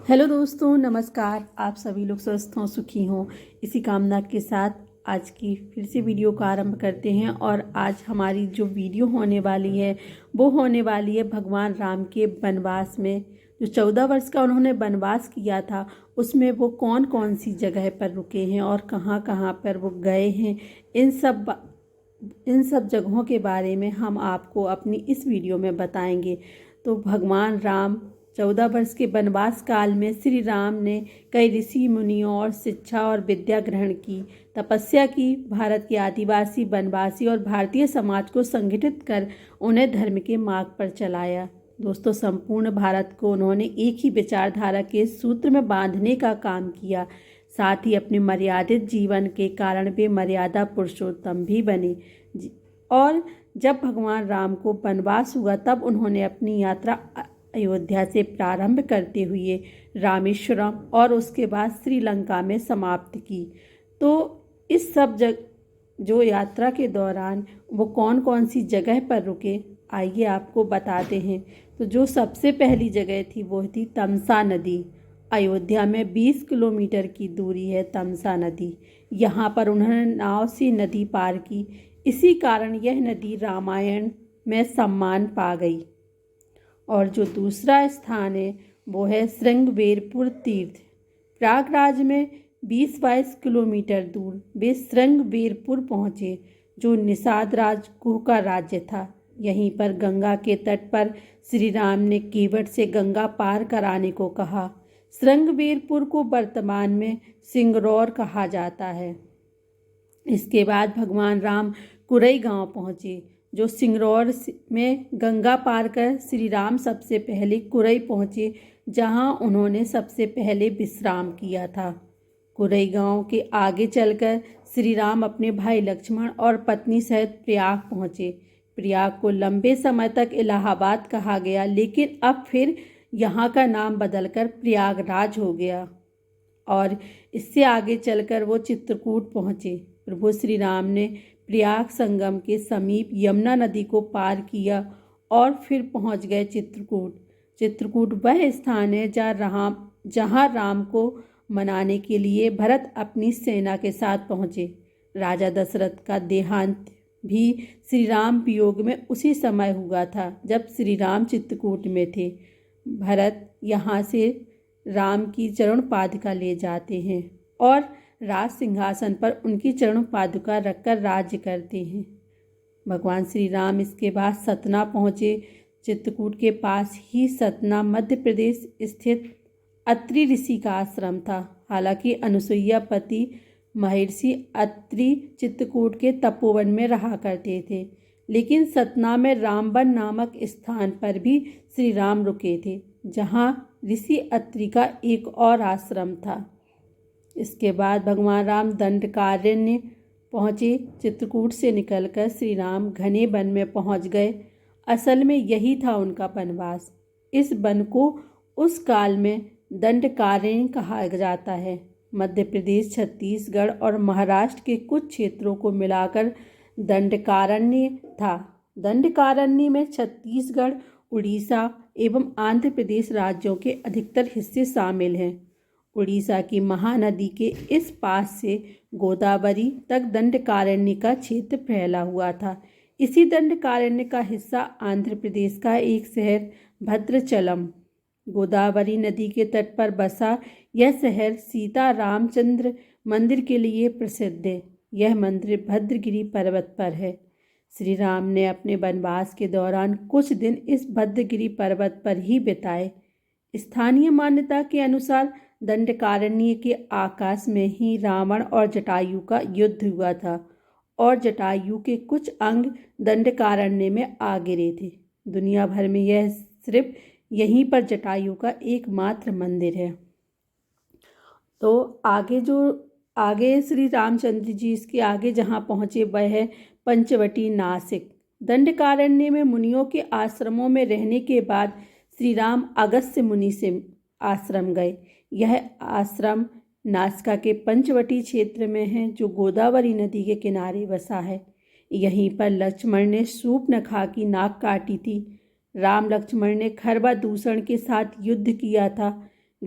Hello दोस्तों, नमस्कार। आप सभी लोग स्वस्थ हों, सुखी हों, इसी कामना के साथ आज की फिर से वीडियो का आरंभ करते हैं। और आज हमारी जो वीडियो होने वाली है वो होने वाली है भगवान राम के वनवास में। जो 14 वर्ष का उन्होंने वनवास किया था उसमें वो कौन कौन सी जगह पर रुके हैं और कहाँ कहाँ पर वो गए हैं, इन सब जगहों के बारे में हम आपको अपनी इस वीडियो में बताएंगे। तो भगवान राम 14 वर्ष के वनवास काल में श्री राम ने कई ऋषि मुनियों और शिक्षा और विद्या ग्रहण की, तपस्या की, भारत के आदिवासी, वनवासी और भारतीय समाज को संगठित कर उन्हें धर्म के मार्ग पर चलाया। दोस्तों, संपूर्ण भारत को उन्होंने एक ही विचारधारा के सूत्र में बांधने का काम किया। साथ ही अपने मर्यादित जीवन के कारण वे मर्यादा पुरुषोत्तम भी बने। और जब भगवान राम को वनवास हुआ तब उन्होंने अपनी यात्रा अयोध्या से प्रारंभ करते हुए रामेश्वरम और उसके बाद श्रीलंका में समाप्त की। तो इस सब जो यात्रा के दौरान वो कौन कौन सी जगह पर रुके, आइए आपको बताते हैं। तो जो सबसे पहली जगह थी वो थी तमसा नदी। अयोध्या में 20 किलोमीटर की दूरी है तमसा नदी। यहाँ पर उन्होंने नाव से नदी पार की। इसी कारण यह नदी रामायण में सम्मान पा गई। और जो दूसरा स्थान है वो है श्रृंगवेरपुर तीर्थ। प्रयागराज में 20-22 किलोमीटर दूर वे श्रृंगवेरपुर पहुँचे, जो निषाद राजगुह का राज्य था। यहीं पर गंगा के तट पर श्री राम ने केवट से गंगा पार कराने को कहा। श्रृंगवेरपुर को वर्तमान में सिंगरौर कहा जाता है। इसके बाद भगवान राम कुरई गांव पहुँचे, जो सिंगरौर में गंगा पार कर श्री राम सबसे पहले कुरई पहुँचे, जहां उन्होंने सबसे पहले विश्राम किया था। कुरई गांव के आगे चलकर श्री राम अपने भाई लक्ष्मण और पत्नी सहित प्रयाग पहुँचे। प्रयाग को लंबे समय तक इलाहाबाद कहा गया, लेकिन अब फिर यहाँ का नाम बदलकर प्रयागराज हो गया। और इससे आगे चलकर वो चित्रकूट पहुँचे। प्रभु श्री राम ने प्रयाग संगम के समीप यमुना नदी को पार किया और फिर पहुंच गए चित्रकूट। चित्रकूट वह स्थान है जहां राम को मनाने के लिए भरत अपनी सेना के साथ पहुंचे। राजा दशरथ का देहांत भी श्री राम वियोग में उसी समय हुआ था जब श्री राम चित्रकूट में थे। भरत यहाँ से राम की चरण पादुका ले जाते हैं और राज सिंहासन पर उनकी चरण पादुका रखकर राज्य करते हैं। भगवान श्री राम इसके बाद सतना पहुँचे। चित्रकूट के पास ही सतना मध्य प्रदेश स्थित अत्रि ऋषि का आश्रम था। हालांकि अनुसुईया पति महर्षि अत्रि चित्रकूट के तपोवन में रहा करते थे, लेकिन सतना में रामबन नामक स्थान पर भी श्री राम रुके थे, जहाँ ऋषि अत्रि का एक और आश्रम था। इसके बाद भगवान राम दंडकारण्य पहुँचे। चित्रकूट से निकलकर श्री राम घने वन में पहुँच गए। असल में यही था उनका वनवास। इस वन को उस काल में दंडकारण्य कहा जाता है। मध्य प्रदेश, छत्तीसगढ़ और महाराष्ट्र के कुछ क्षेत्रों को मिलाकर दंडकारण्य था। दंडकारण्य में छत्तीसगढ़, उड़ीसा एवं आंध्र प्रदेश राज्यों के अधिकतर हिस्से शामिल हैं। उड़ीसा की महानदी के इस पास से गोदावरी तक दंडकारण्य का क्षेत्र फैला हुआ था। इसी दंडकारण्य का हिस्सा आंध्र प्रदेश का एक शहर भद्राचलम, गोदावरी नदी के तट पर बसा यह शहर सीता रामचंद्र मंदिर के लिए प्रसिद्ध है। यह मंदिर भद्रगिरि पर्वत पर है। श्री राम ने अपने वनवास के दौरान कुछ दिन इस भद्रगिरि पर्वत पर ही बिताए। स्थानीय मान्यता के अनुसार दंडकारण्य के आकाश में ही रावण और जटायु का युद्ध हुआ था और जटायु के कुछ अंग दंडकारण्य में आ गिरे थे। दुनिया भर में यह सिर्फ यहीं पर जटायु का एकमात्र मंदिर है। तो आगे श्री रामचंद्र जी इसके आगे जहाँ पहुँचे वह है पंचवटी नासिक। दंडकारण्य में मुनियों के आश्रमों में रहने के बाद श्री राम अगस्त्य मुनि से आश्रम गए। यह आश्रम नासिका के पंचवटी क्षेत्र में है, जो गोदावरी नदी के किनारे बसा है। यहीं पर लक्ष्मण ने शूर्पणखा की नाक काटी थी। राम लक्ष्मण ने खरबा दूषण के साथ युद्ध किया था।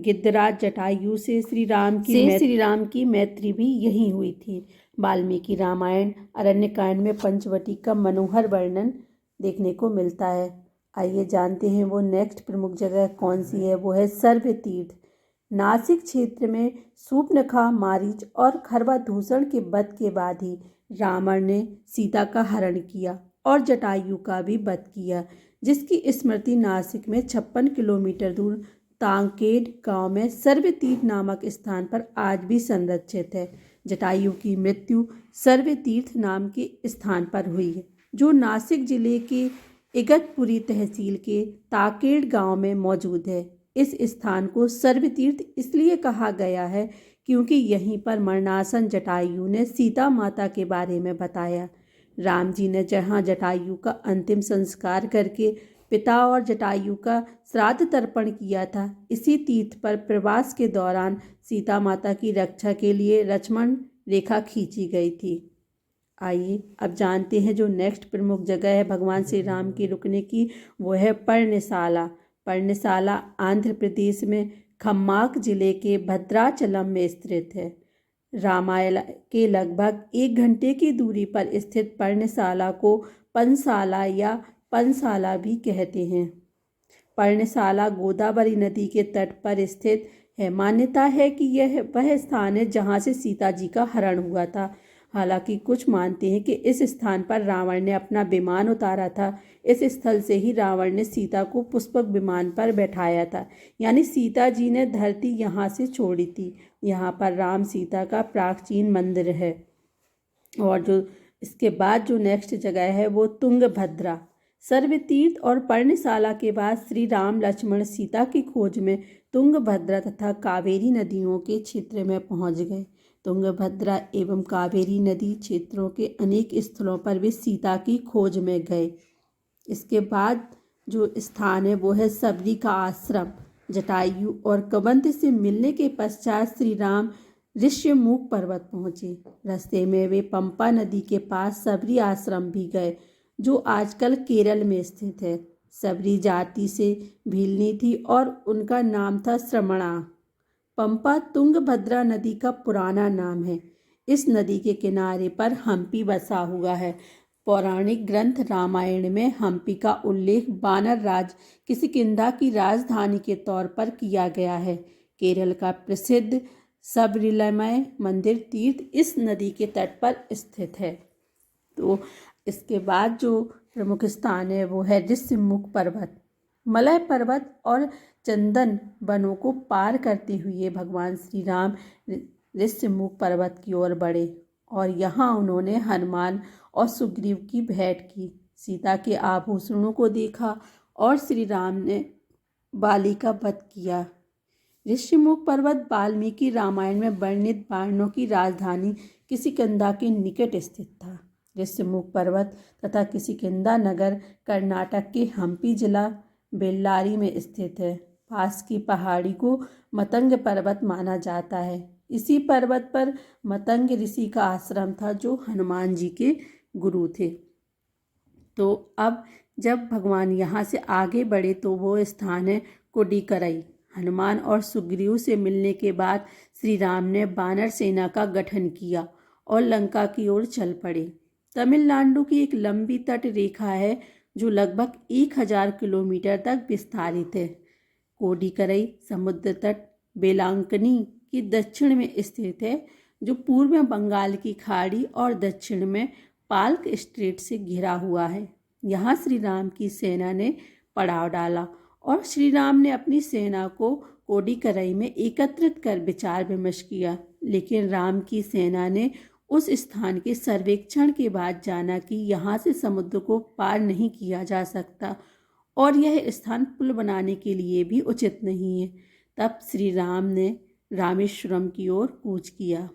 गिद्धराज जटायु से श्री राम की मैत्री भी यहीं हुई थी। वाल्मीकि रामायण अरण्यकांड में पंचवटी का मनोहर वर्णन देखने को मिलता है। आइए जानते हैं वो नेक्स्ट प्रमुख जगह कौन सी है। वो है सर्व तीर्थ। नासिक क्षेत्र में सूर्पनखा, मारीच और खरवादूषण के वध के बाद ही रावण ने सीता का हरण किया और जटायु का भी वध किया, जिसकी स्मृति नासिक में 56 किलोमीटर दूर तांकेड गांव में सर्वतीर्थ नामक स्थान पर आज भी संरक्षित है। जटायु की मृत्यु सर्वतीर्थ नाम के स्थान पर हुई है, जो नासिक जिले के इगतपुरी तहसील के ताकेड गांव में मौजूद है। इस स्थान को सर्वतीर्थ इसलिए कहा गया है क्योंकि यहीं पर मरणासन जटायु ने सीता माता के बारे में बताया। राम जी ने जहाँ जटायु का अंतिम संस्कार करके पिता और जटायु का श्राद्ध तर्पण किया था, इसी तीर्थ पर प्रवास के दौरान सीता माता की रक्षा के लिए लक्ष्मण रेखा खींची गई थी। आइए अब जानते हैं जो नेक्स्ट प्रमुख जगह है भगवान श्री राम की रुकने की, वो है पर्णशाला। पर्णशाला आंध्र प्रदेश में खम्माक जिले के भद्राचलम में स्थित है। रामायण के लगभग 1 घंटे की दूरी पर स्थित पर्णशाला को पंसाला या पंसाला भी कहते हैं। पर्णशाला गोदावरी नदी के तट पर स्थित है। मान्यता है कि यह वह स्थान है जहाँ से सीता जी का हरण हुआ था। हालांकि कुछ मानते हैं कि इस स्थान पर रावण ने अपना विमान उतारा था। इस स्थल से ही रावण ने सीता को पुष्पक विमान पर बैठाया था, यानी सीता जी ने धरती यहाँ से छोड़ी थी। यहाँ पर राम सीता का प्राचीन मंदिर है। और जो इसके बाद जो नेक्स्ट जगह है वो तुंगभद्रा। सर्वतीर्थ और पर्णशाला के बाद श्री राम लक्ष्मण सीता की खोज में तुंगभद्रा तथा कावेरी नदियों के क्षेत्र में पहुँच गए। तुंगभद्रा एवं कावेरी नदी क्षेत्रों के अनेक स्थलों पर वे सीता की खोज में गए। इसके बाद जो स्थान है वो है सबरी का आश्रम। जटायु और कबंध से मिलने के पश्चात श्री राम ऋष्यमुख पर्वत पहुँचे। रास्ते में वे पंपा नदी के पास सबरी आश्रम भी गए, जो आजकल केरल में स्थित है। सबरी जाति से भीलनी थी और उनका नाम था श्रमणा। पंपा तुंगभद्रा नदी का पुराना नाम है। इस नदी के किनारे पर हम्पी बसा हुआ है। पौराणिक ग्रंथ रामायण में हम्पी का उल्लेख वानर राज किष्किंधा की राजधानी के तौर पर किया गया है। केरल का प्रसिद्ध सबरीमलई मंदिर तीर्थ इस नदी के तट पर स्थित है। तो इसके बाद जो प्रमुख स्थान है वो है ऋष्यमुख पर्वत। मलय पर्वत और चंदन वनों को पार करते हुए भगवान श्री राम ऋष्यमुख पर्वत की ओर बढ़े और यहाँ उन्होंने हनुमान और सुग्रीव की भेंट की, सीता के आभूषणों को देखा और श्री राम ने बाली का वध किया। ऋष्यमुख पर्वत वाल्मीकि रामायण में वर्णित वानरों की राजधानी किष्किंधा के निकट स्थित था। ऋष्यमुख पर्वत तथा किष्किंधा नगर कर्नाटक के हम्पी जिला बेल्लारी में स्थित है। पास की पहाड़ी को मतंग पर्वत माना जाता है। इसी पर्वत पर मतंग ऋषि का आश्रम था, जो हनुमान जी के गुरु थे। तो अब जब भगवान यहाँ से आगे बढ़े तो वो स्थान है कोडिकरई। हनुमान और सुग्रीव से मिलने के बाद श्री राम ने वानर सेना का गठन किया और लंका की ओर चल पड़े। तमिलनाडु की एक लंबी तट रेखा है जो लगभग 1000 किलोमीटर तक विस्तारित है। कोडिकरई समुद्र तट बेलांकनी की दक्षिण में स्थित है, जो पूर्व में बंगाल की खाड़ी और दक्षिण में पाल्क स्ट्रेट से घिरा हुआ है। यहाँ श्री राम की सेना ने पड़ाव डाला और श्री राम ने अपनी सेना को कोडिकरई में एकत्रित कर विचार विमर्श किया, लेकिन राम की सेना ने उस स्थान के सर्वेक्षण के बाद जाना कि यहाँ से समुद्र को पार नहीं किया जा सकता और यह स्थान पुल बनाने के लिए भी उचित नहीं है। तब श्री राम ने रामेश्वरम की ओर कूच किया।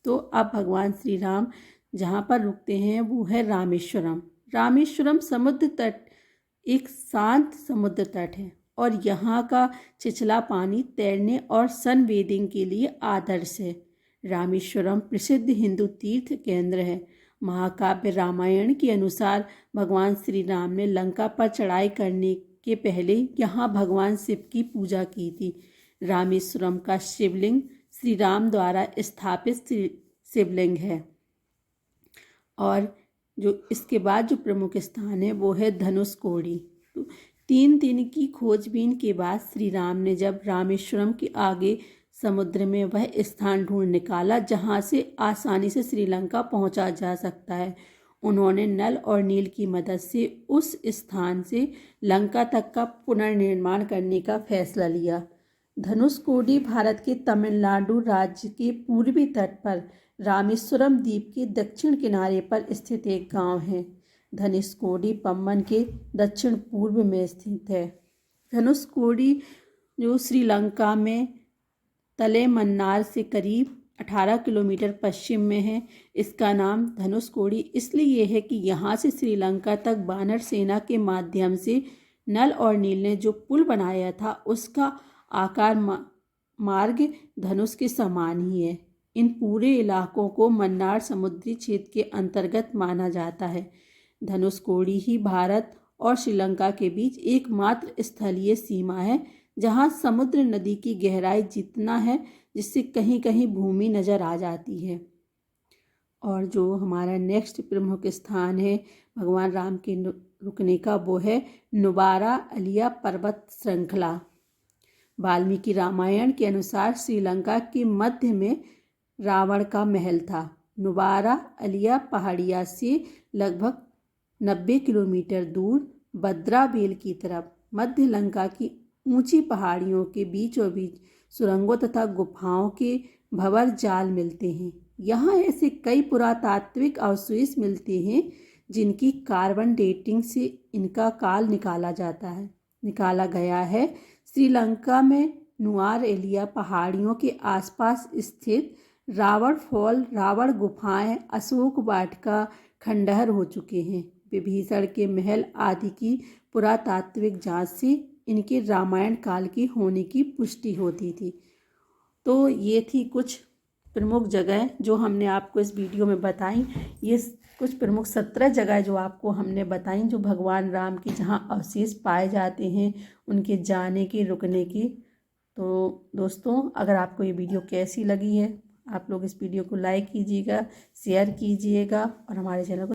तो अब भगवान श्री राम जहाँ पर रुकते हैं वो है रामेश्वरम। रामेश्वरम समुद्र तट एक शांत समुद्र तट है और यहाँ का छिछला पानी तैरने और सनबेदिंग के लिए आदर्श है। रामेश्वरम प्रसिद्ध हिंदू तीर्थ केंद्र है। महाकाव्य रामायण के अनुसार भगवान श्री राम ने लंका पर चढ़ाई करने के पहले यहाँ भगवान शिव की पूजा की थी, रामेश्वरम का शिवलिंग श्री राम द्वारा स्थापित शिवलिंग है। और जो इसके बाद जो प्रमुख स्थान है वो है धनुषकोडी। तो 3 दिन की खोजबीन के बाद श्री राम ने जब रामेश्वरम के आगे समुद्र में वह स्थान ढूंढ निकाला जहां से आसानी से श्रीलंका पहुंचा जा सकता है, उन्होंने नल और नील की मदद से उस स्थान से लंका तक का पुनर्निर्माण करने का फैसला लिया। धनुषकोडी भारत के तमिलनाडु राज्य के पूर्वी तट पर रामेश्वरम द्वीप के दक्षिण किनारे पर स्थित एक गांव है। धनुषकोडी पम्बन के दक्षिण पूर्व में स्थित है। धनुषकोडी जो श्रीलंका में तलेमन्नार से करीब 18 किलोमीटर पश्चिम में है। इसका नाम धनुषकोडी इसलिए है कि यहाँ से श्रीलंका तक वानर सेना के माध्यम से नल और नील ने जो पुल बनाया था उसका आकार मार्ग धनुष के समान ही है। इन पूरे इलाकों को मन्नार समुद्री क्षेत्र के अंतर्गत माना जाता है। धनुषकोडी ही भारत और श्रीलंका के बीच एकमात्र स्थलीय सीमा है जहां समुद्र नदी की गहराई जितना है जिससे कहीं कहीं भूमि नज़र आ जाती है। और जो हमारा नेक्स्ट प्रमुख स्थान है भगवान राम के रुकने का वो है नुबारा अलिया पर्वत श्रृंखला। वाल्मीकि रामायण के अनुसार श्रीलंका के मध्य में रावण का महल था। नुबारा अलिया पहाड़िया से लगभग 90 किलोमीटर दूर भद्रावेल की तरफ मध्य लंका की ऊंची पहाड़ियों के बीचों बीच सुरंगों तथा गुफाओं के भंवर जाल मिलते हैं। यहाँ ऐसे कई पुरातात्विक अवशेष मिलते हैं जिनकी कार्बन डेटिंग से इनका काल निकाला गया है। श्रीलंका में नुआर एलिया पहाड़ियों के आसपास स्थित रावण फॉल, रावण गुफाएं, अशोक वाटिका खंडहर हो चुके हैं। विभीषण के महल आदि की पुरातात्विक जांच से इनके रामायण काल की होने की पुष्टि होती थी। तो ये थी कुछ प्रमुख जगह जो हमने आपको इस वीडियो में बताई। ये कुछ प्रमुख 17 जगह जो आपको हमने बताई जो भगवान राम की जहाँ अवशेष पाए जाते हैं उनके जाने की, रुकने की। तो दोस्तों अगर आपको ये वीडियो कैसी लगी है आप लोग इस वीडियो को लाइक कीजिएगा, शेयर कीजिएगा और हमारे चैनल को